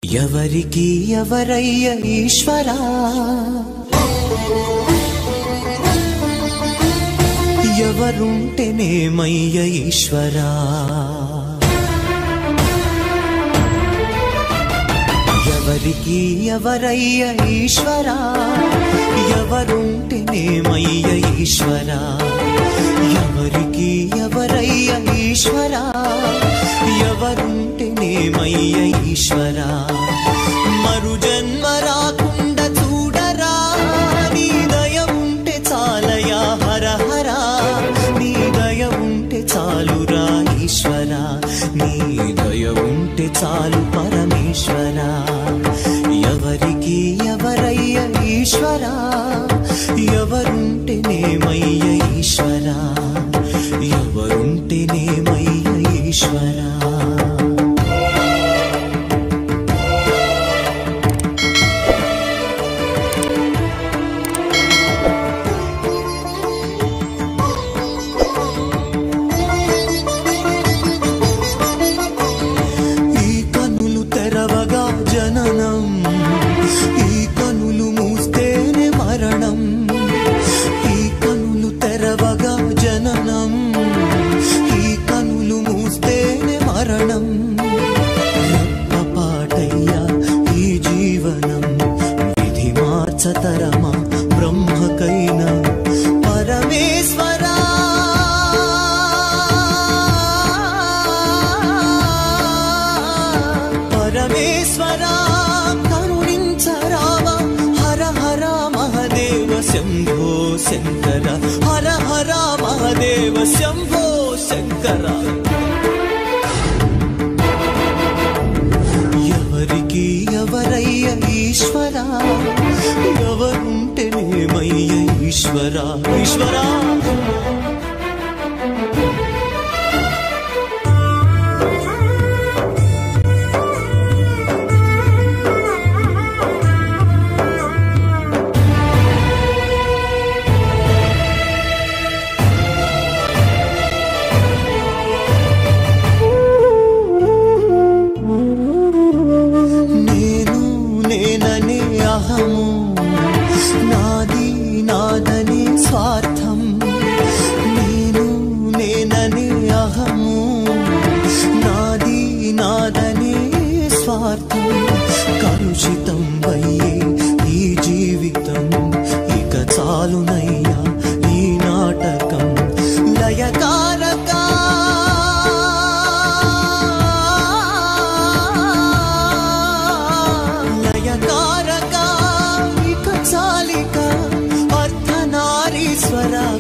ఎవరికి ఎవరయ్య ఈశ్వరా, ఎవరుంటేనేమయ్య ఈశ్వరా, ఎవరికి ఎవరయ్య ఈశ్వరా, ఎవరుంటేనేమయ్య ఈశ్వరా, ఎవరికి ఎవరయ్య ఈశ్వరా, ఎవరుంటేనేమయ్య ఈశ్వరా, మరు జన్మ రాకుండా చూడరా, నీ దయ ఉంటే చాలయా హర హర, నీ దయ ఉంటే చాలురా ఈశ్వరా, నీ దయ ఉంటే చాలు పరమేశ్వరా, ఎవరికి ఎవరయ్య ఈశ్వరా, ఎవరుంటేనేమయ్య ఈశ్వరా, ఎవరుంటేనేమయ్య ఈశ్వరా. జననం ఈ కనులు మూస్తేనే మరణం, ఈ కనులు తెరవగా జననం, ఈ కనులు మూస్తేనే మరణం, రెప్పపాటయ్యా ఈ జీవనం, విధి మార్చతరమా బ్రహ్మకైనా పరమేశ్వరా, పరమేశ్వరా కరుణించరావా, హర హర మహదేవ శంభో శంకర, హర హర మహదేవ శంభో శంకర. ఎవరికి ఎవరయ్య ఈశ్వరా, ఎవరుంటేనేమయ్య ఈశ్వరా, ఈశ్వరా. అహము నాది నాదని స్వార్థం, నేను నేననే అహము నాది నాదనే స్వార్థం, కలుషితం అయ్యే ఈ జీవితం, ఇక చాలునయ్యా ఈ నాటకం, లయకారక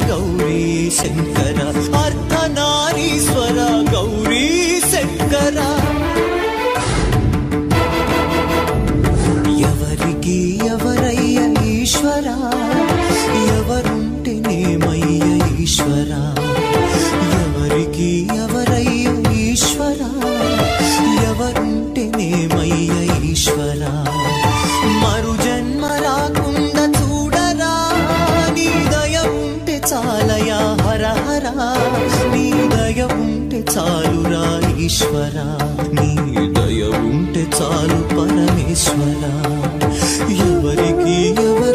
గౌరీ శంకర, అర్ధనారీశ్వర గౌరీ శంకర. ఎవరికి ఎవరయ్య ఈశ్వరా, ఎవరుంటేనేమయ్య ఈశ్వరా, ఎవరికి ఎవరయ్య ఈశ్వరా, ఎవరుంటేనేమయ్య ఈశ్వరా, మరు జన్మ రాకుండా చూడరా, నీ దయ ఉంటే చాలయా హర హర, నీ దయ ఉంటే చాలురా ఈశ్వరా, నీ దయ ఉంటే చాలు పరమేశ్వరా, ఎవరికి ఎవరు